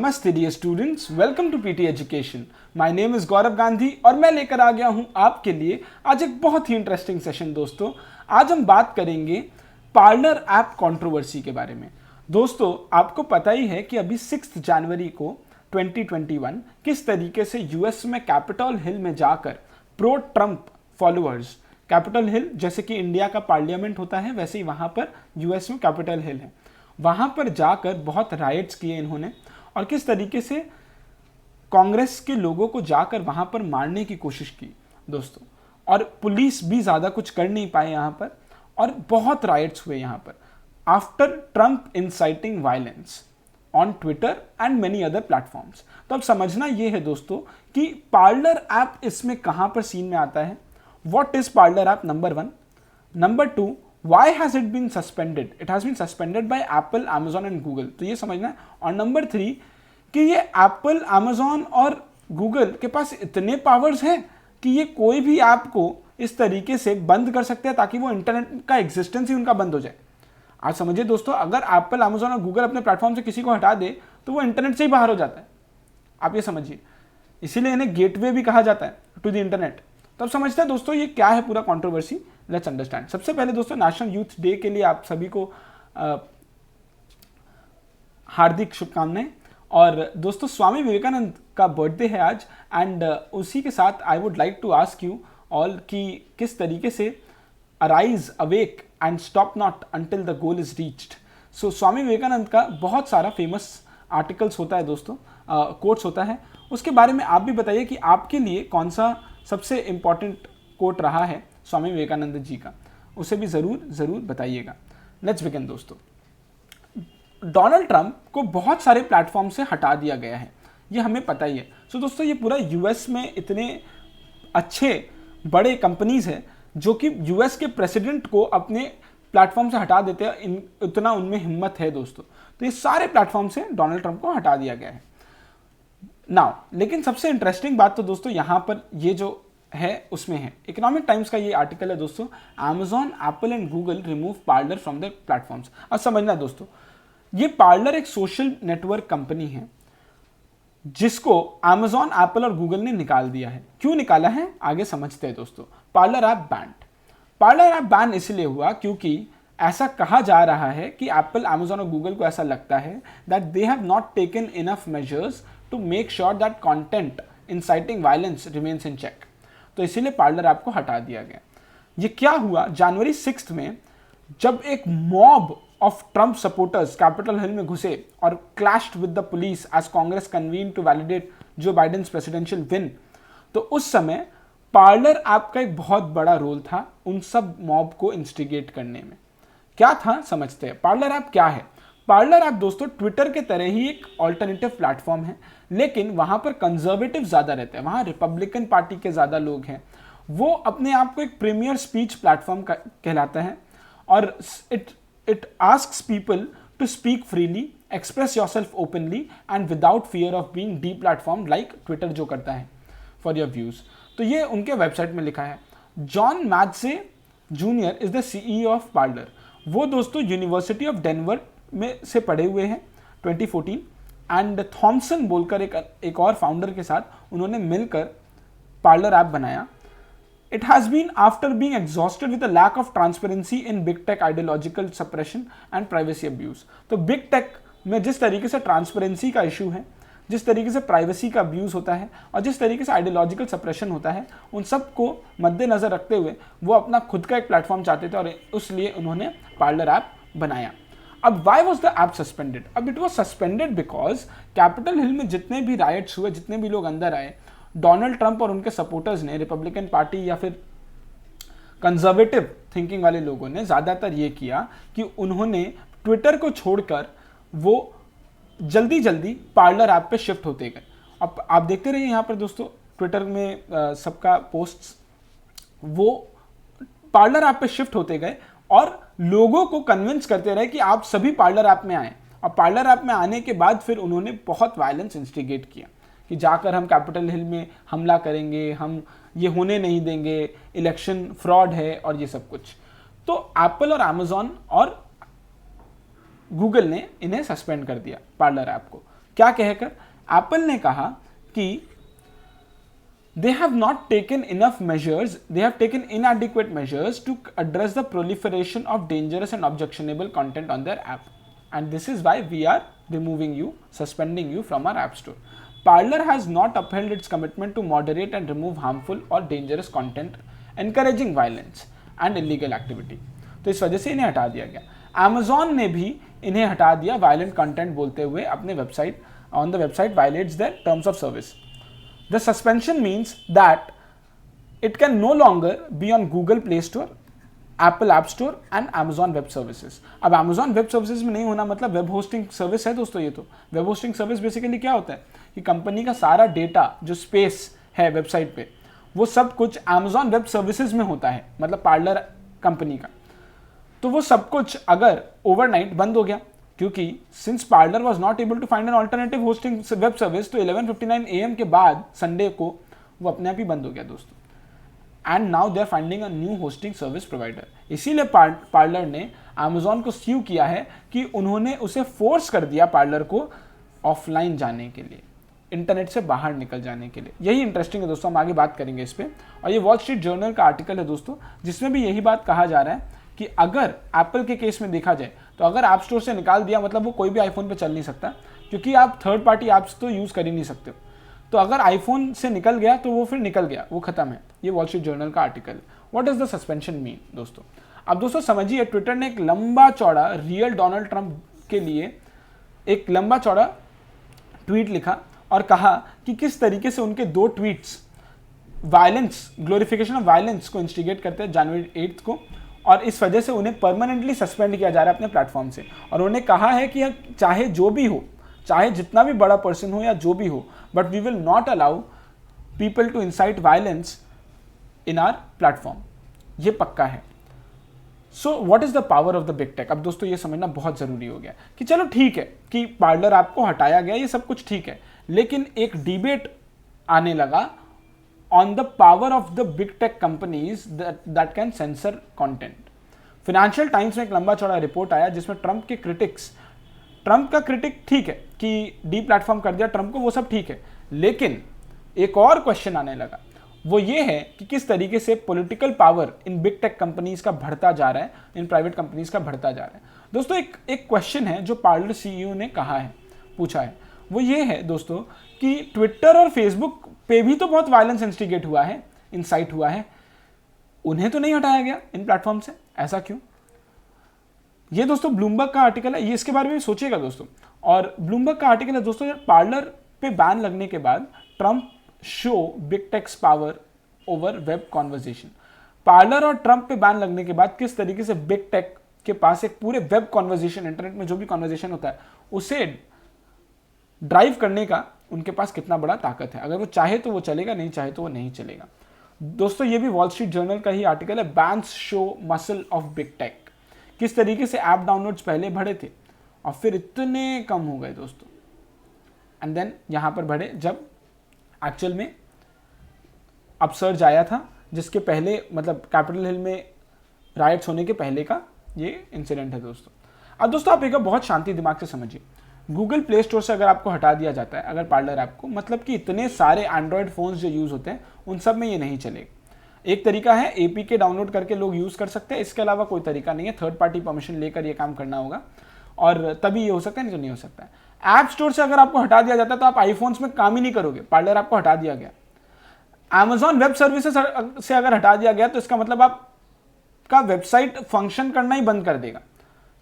नमस्ते dear students, welcome to PT education. My name is Gaurav Gandhi और मैं लेकर आ गया हूं आपके लिए आज एक बहुत ही इंटरेस्टिंग सेशन। दोस्तों, आज हम बात करेंगे पार्लर ऐप कंट्रोवर्सी के बारे में। दोस्तों, आपको पता ही है कि अभी 6 जनवरी को 2021 किस तरीके से यूएस में कैपिटल हिल में जाकर pro Trump followers, Capitol Hill जैसे कि इंडिया का पार्लियामेंट होता है वैसे ही वहां पर यूएस में कैपिटल हिल है, वहां पर जाकर बहुत राइट्स किए इन्होंने और किस तरीके से कांग्रेस के लोगों को जाकर वहां पर मारने की कोशिश की दोस्तों। और पुलिस भी ज्यादा कुछ कर नहीं पाए यहां पर और बहुत राइट्स हुए यहां पर after Trump inciting violence on Twitter and many other platforms. तो अब समझना यह है दोस्तों कि पार्लर ऐप इसमें कहां पर सीन में आता है। What is parallel app, number 1। Number 2, why has it been suspended? It has been suspended by Apple, Amazon and Google। तो ये समझना है। और नंबर 3 कि ये Apple, Amazon और Google के पास इतने पावर्स हैं कि ये कोई भी ऐप को इस तरीके से बंद कर सकते हैं ताकि वो इंटरनेट का एग्जिस्टेंस ही उनका बंद हो जाए। आज समझिए दोस्तों, अगर Apple, Amazon और Google अपने प्लेटफॉर्म से किसी को हटा दे तो वो इंटरनेट से ही बाहर हो जाता है। आप ये समझिए, इसीलिए इन्हें गेटवे भी कहा जाता है टू द इंटरनेट। तो अब समझते हैं दोस्तों ये क्या है पूरा कंट्रोवर्सी। Let's understand. सबसे पहले दोस्तों, नेशनल यूथ डे के लिए आप सभी को हार्दिक शुभकामनाएं। और दोस्तों, स्वामी विवेकानंद का बर्थडे है आज एंड उसी के साथ I would like to ask you all कि किस तरीके से arise, awake and stop not until the goal is reached. So Swami Vivekananda का बहुत सारा फेमस आर्टिकल्स होता है दोस्तों, कोट्स होता है। उसके बारे में आप भी बताइए कि आपके लिए कौन सा सबसे इंपॉर्टेंट कोट रहा है स्वामी विवेकानंद जी का, उसे भी जरूर बताइएगा। लेट्स बिगिन दोस्तों। डोनाल्ड ट्रंप को बहुत सारे प्लेटफॉर्म से हटा दिया गया है, ये हमें पता ही है। सो दोस्तों, ये पूरा यूएस में इतने अच्छे बड़े कंपनीज हैं जो कि यूएस के प्रेसिडेंट को अपने प्लेटफॉर्म से हटा देते हैं, इतना उनमें हिम्मत है दोस्तों। तो ये सारे प्लेटफॉर्म से डोनाल्ड ट्रंप को हटा दिया गया है नाउ। लेकिन सबसे इंटरेस्टिंग बात तो दोस्तों यहाँ पर ये जो है उसमें है, इकोनॉमिक टाइम्स का ये आर्टिकल है दोस्तों, Amazon, Apple and Google remove parlour from the platforms. अब समझना दोस्तों, ये पार्लर एक सोशल नेटवर्क कंपनी है जिसको Amazon, Apple और Google ने निकाल दिया है। क्यों निकाला है आगे समझते हैं दोस्तों। पार्लर ऐप बैन इसलिए हुआ क्योंकि ऐसा कहा जा रहा है कि Apple, Amazon और Google को ऐसा लगता है that they have not taken enough measures to make sure that content inciting violence remains in check. तो इसीलिए पार्लर ऐप को हटा दिया गया। ये क्या हुआ, जनवरी 6 में जब एक mob of Trump supporters Capitol Hill में घुसे और clashed with the police as Congress convene to validate Joe Biden's presidential win. तो उस समय पार्लर ऐप का एक बहुत बड़ा रोल था उन सब मॉब को इंस्टिगेट करने में। क्या था समझते हैं। पार्लर ऐप क्या है। पार्लर ऐप दोस्तों ट्विटर के तरह ही एक ऑल्टरनेटिव प्लेटफॉर्म है, लेकिन वहां पर कंजर्वेटिव ज्यादा रहते हैं, वहां रिपब्लिकन पार्टी के ज्यादा लोग हैं। वो अपने आप को एक प्रीमियर स्पीच प्लेटफॉर्म कहलाता है और it asks people to speak freely, express yourself openly and without fear of being deplatform like Twitter जो करता है फॉर योर व्यूज। तो ये उनके वेबसाइट में लिखा है। John Matze junior is the CEO of Parler. वो दोस्तों यूनिवर्सिटी ऑफ डेनवर में से पढ़े हुए हैं 2014 एंड थॉमसन बोलकर एक और फाउंडर के साथ उन्होंने मिलकर पार्लर ऐप बनाया। It has been after being exhausted with the lack of transparency in big tech ideological suppression and privacy abuse. तो बिग टेक में जिस तरीके से ट्रांसपेरेंसी का इशू है, जिस तरीके से प्राइवेसी का अब्यूज होता है और जिस तरीके से आइडियोलॉजिकल सप्रेशन होता है, उन सब को मद्देनजर रखते हुए वो अपना खुद का एक प्लेटफॉर्म चाहते थे और इसलिए उन्होंने पार्लर ऐप बनाया। अब why was the app suspended? अब it was suspended because capital Hill में जितने भी राइट्स हुए, जितने भी लोग अंदर आए, डोनाल्ड ट्रंप और उनके सपोर्टर्स ने, रिपब्लिकन पार्टी या फिर कंजर्वेटिव थिंकिंग वाले लोगों ने ज्यादातर ये किया कि उन्होंने ट्विटर को छोड़कर वो जल्दी पार्लर ऐप पे शिफ्ट होते गए। अब आप देखते रहिए यहाँ पर दोस्तों, ट्विटर में सबका पोस्ट्स वो पार्लर ऐप पे शिफ्ट होते गए और लोगों को कन्विंस करते रहे कि आप सभी पार्लर ऐप में आए। और पार्लर ऐप में आने के बाद फिर उन्होंने बहुत वायलेंस इंस्टिगेट किया कि जाकर हम कैपिटल हिल में हमला करेंगे, हम ये होने नहीं देंगे, इलेक्शन फ्रॉड है और ये सब कुछ। तो एप्पल और अमेजॉन और गूगल ने इन्हें सस्पेंड कर दिया पार्लर ऐप को। क्या कहकर? एप्पल ने कहा कि they have not taken enough measures, they have taken inadequate measures to address the proliferation of dangerous and objectionable content on their app, and this is why we are removing you, suspending you from our app store. Parler has not upheld its commitment to moderate and remove harmful or dangerous content encouraging violence and illegal activity. तो इस वजह से इन्हें हटा दिया गया. Amazon ने भी इन्हें हटा दिया वायलेंट कंटेंट बोलते हुए अपने website, on the website violets their terms of service. The suspension means that it can no longer be on Google Play Store, Apple App Store and Amazon Web Services. अब Amazon Web Services में नहीं होना मतलब web hosting service है दोस्तों. ये तो web hosting service basically क्या होता है कि कंपनी का सारा डेटा जो स्पेस है वेबसाइट पे वो सब कुछ Amazon Web Services में होता है, मतलब पार्लर कंपनी का. तो वो सब कुछ अगर ओवरनाइट बंद हो गया, क्योंकि since Parler was not able to find an alternative hosting web service, तो 11:59 AM के बाद संडे को वो अपने आप ही बंद हो गया दोस्तों. And now they are finding a new hosting service provider. इसीलिए पार्लर ने अमेजॉन को स्यू किया है कि उन्होंने उसे फोर्स कर दिया पार्लर को ऑफलाइन जाने के लिए, इंटरनेट से बाहर निकल जाने के लिए. यही इंटरेस्टिंग है दोस्तों, हम आगे बात करेंगे इस पर. और ये वॉल स्ट्रीट जर्नल का आर्टिकल है दोस्तों, जिसमें भी यही बात कहा जा रहा है कि अगर एप्पल के केस में देखा जाए तो अगर ऐप स्टोर से निकाल दिया मतलब वो कोई भी आईफोन पे चल नहीं सकता, क्योंकि आप थर्ड पार्टी ऐप्स तो यूज़ कर ही नहीं सकते. तो अगर आईफोन से निकल गया तो वो फिर निकल गया, वो खत्म है. ये वॉल स्ट्रीट जर्नल का आर्टिकल है. What is the suspension mean दोस्तों? अब दोस्तों समझिए, ट्विटर ने एक लंबा चौड़ा रियल डोनाल्ड ट्रंप के लिए एक लंबा चौड़ा ट्वीट लिखा और कहा कि किस तरीके से उनके 2 tweets violence, glorification of violence को इंस्टिगेट करते हैं जनवरी 8 को, और इस वजह से उन्हें परमानेंटली सस्पेंड किया जा रहा है अपने प्लेटफॉर्म से. और उन्होंने कहा है कि चाहे जो भी हो, चाहे जितना भी बड़ा पर्सन हो या जो भी हो, but we will not allow people to incite violence in our platform. ये पक्का है. So what is the power of the big tech? अब दोस्तों ये समझना बहुत जरूरी हो गया कि चलो ठीक है कि पार्लर आपको हटाया गया, ये सब कुछ ठीक है, लेकिन एक डिबेट आने लगा on the power of the big tech companies that can censor content. Financial Times में एक लंबा चौड़ा रिपोर्ट आया जिसमें ट्रंप के क्रिटिक्स, ट्रंप का क्रिटिक ठीक है कि डी प्लेटफॉर्म कर दिया ट्रंप को, वो सब ठीक है, लेकिन एक और क्वेश्चन आने लगा. वो ये है कि किस तरीके से political power in big tech companies का बढ़ता जा रहा है, इन प्राइवेट कंपनीज का बढ़ता जा रहा है. दोस्तों एक क्वेश्चन है जो पार्लर सीईओ ने कहा है, पूछा है, वो ये है दोस्तों कि ट्विटर और फेसबुक पे भी तो बहुत वायलेंस इंस्टिगेट हुआ है, इंसाइट हुआ है, उन्हें तो नहीं हटाया गया इन प्लेटफॉर्म से, ऐसा क्यों? ये दोस्तों ब्लूमबर्ग का आर्टिकल है, ये इसके बारे में सोचिएगा दोस्तों. और ब्लूमबर्ग का आर्टिकल है दोस्तों, पार्लर पे बैन लगने के बाद Trump show big tech's power over web conversation. Parler और ट्रंप पे बैन लगने के बाद किस तरीके से बिग टेक के पास एक पूरे वेब कॉन्वर्जेशन, इंटरनेट में जो भी कॉन्वर्जेशन होता है उसे ड्राइव करने का उनके पास कितना बड़ा ताकत है. अगर वो चाहे तो वो चलेगा, नहीं चाहे तो वो नहीं चलेगा. दोस्तों ये भी वॉल स्ट्रीट जर्नल का ही आर्टिकल है, bans show muscle of big tech. किस तरीके से ऐप डाउनलोड्स पहले बढ़े थे और फिर इतने कम हो गए दोस्तों, एंड देन यहां पर बढ़े जब एक्चुअल में अपसर्ज आया था, जिसके पहले मतलब कैपिटल हिल में राइट्स होने के पहले का ये इंसिडेंट है दोस्तों. अब दोस्तों आप एक बहुत शांति दिमाग से समझिए, गूगल प्ले स्टोर से अगर आपको हटा दिया जाता है अगर पार्लर ऐप को, मतलब कि इतने सारे एंड्रॉयड फोन्स जो यूज़ होते हैं उन सब में ये नहीं चलेगा. एक तरीका है एपीके डाउनलोड करके लोग यूज़ कर सकते हैं, इसके अलावा कोई तरीका नहीं है. थर्ड पार्टी परमिशन लेकर ये काम करना होगा और तभी ये हो सकता है, नहीं तो नहीं हो सकता है. ऐप स्टोर से अगर आपको हटा दिया जाता है तो आप आईफोन्स में काम ही नहीं करोगे, पार्लर आपको हटा दिया गया. अमेजॉन वेब सर्विसेज से अगर हटा दिया गया तो इसका मतलब आपका वेबसाइट फंक्शन करना ही बंद कर देगा,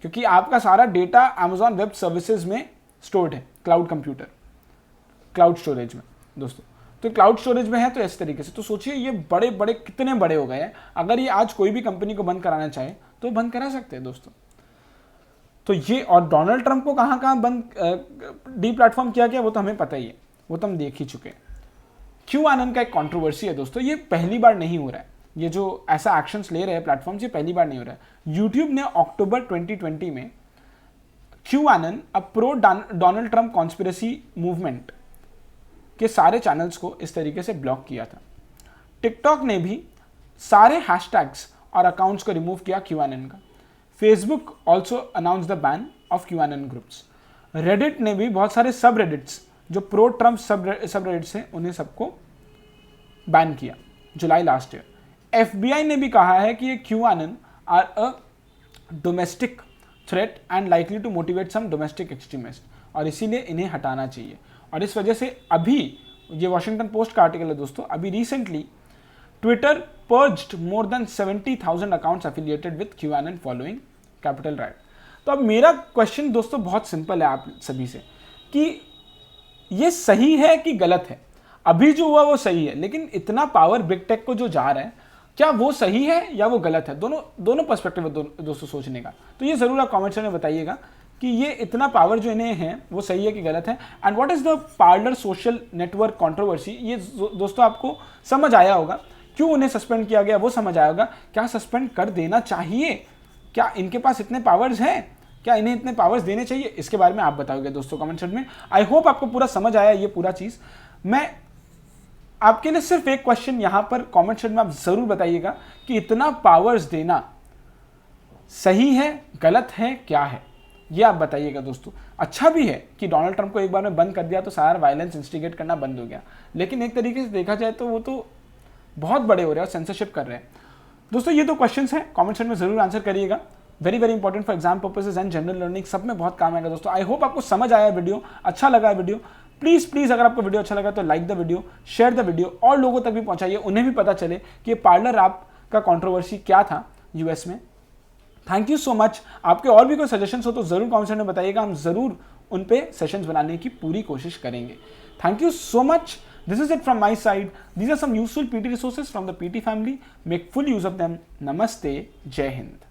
क्योंकि आपका सारा डेटा अमेजॉन वेब सर्विसेज में स्टोर्ड है, क्लाउड कंप्यूटर, क्लाउड स्टोरेज में दोस्तों. तो क्लाउड स्टोरेज में है तो इस तरीके से. तो सोचिए ये बड़े बड़े कितने बड़े हो गए हैं. अगर ये आज कोई भी कंपनी को बंद कराना चाहे तो बंद करा सकते हैं दोस्तों. तो ये, और डोनाल्ड ट्रंप को कहाँ कहाँ बंद डी प्लेटफॉर्म किया गया वो तो हमें पता ही है, वो तो हम देख ही चुके हैं. QAnon का एक कंट्रोवर्सी है दोस्तों, ये पहली बार नहीं हो रहा है. ये जो ऐसा एक्शंस ले रहे हैं प्लेटफॉर्म, ये पहली बार नहीं हो रहा है. यूट्यूब ने अक्टूबर 2020 में QAnon, a pro Donald Trump conspiracy movement के सारे चैनल्स को इस तरीके से ब्लॉक किया था. टिकटॉक ने भी सारे हैशटैग्स और अकाउंट्स को रिमूव किया QAnon का. Facebook also announce the ban of QAnon groups. Reddit ने भी बहुत सारे सब रेडिट्स जो प्रो ट्रम्प सब रेडिट्स हैं उन्हें सबको बैन किया जुलाई लास्ट ईयर। FBI ने भी कहा है कि ये QAnon are a domestic threat and likely to motivate some domestic extremist, और इसीलिए इन्हें हटाना चाहिए। और इस वजह से अभी ये वॉशिंगटन पोस्ट का आर्टिकल है दोस्तों, अभी recently Twitter purged more than 70,000 accounts affiliated with QAnon following Capitol riot. तो अब मेरा क्वेश्चन दोस्तों बहुत सिंपल है आप सभी से कि ये सही है कि गलत है। अभी जो हुआ वो सही है, लेकिन इतना पावर बिग टेक को जो जा रहा है, क्या वो सही है या वो गलत है? दोनों पर्सपेक्टिव है दोस्तों सोचने का। तो ये जरूर आप कमेंट्स में बताइएगा कि ये इतना पावर जो इन्हें है वो सही है कि गलत है। And what is the parlour social network controversy, ये दोस्तों आपको समझ आया होगा। क्यों उन्हें सस्पेंड किया गया वो समझ आया होगा। क्या सस्पेंड कर देना चाहिए? क्या इनके पास इतने पावर्स हैं? क्या इन्हें इतने पावर्स देने चाहिए? इसके बारे में आप बताओगे दोस्तों कमेंट सेक्शन में। आई होप आपको पूरा समझ आया ये पूरा चीज। मैं आपके लिए सिर्फ एक क्वेश्चन यहां पर कमेंट सेक्शन में आप जरूर बताइएगा कि इतना पावर्स देना सही है, गलत है, क्या है, ये आप बताइएगा दोस्तों। अच्छा भी है कि डोनाल्ड ट्रंप को एक बार में बंद कर दिया तो सारा वायलेंस इंस्टिगेट करना बंद हो गया, लेकिन एक तरीके से देखा जाए तो वो तो बहुत बड़े हो रहे हैं और सेंसरशिप कर रहे हैं। दोस्तों ये दो क्वेश्चंस हैं, कमेंट सेक्शन में जरूर आंसर करिएगा। Very very important for exam purposes and general learning, सब में बहुत काम आएगा दोस्तों। आई होप आपको समझ आया वीडियो, अच्छा लगा वीडियो। प्लीज अगर आपको वीडियो अच्छा लगा तो like the video, share the video, और लोगों तक भी पहुंचाइए, उन्हें भी पता चले कि ये पार्लर ऐप का कंट्रोवर्सी क्या था यूएस में। Thank you so much. आपके और भी कोई सजेशंस हो तो जरूर कमेंट सेक्शन में बताइएगा, हम जरूर उन पे सेशंस बनाने की पूरी कोशिश करेंगे। Thank you so much. This is it from my side. These are some useful PT resources from the PT family. Make full use of them. Namaste. Jai Hind.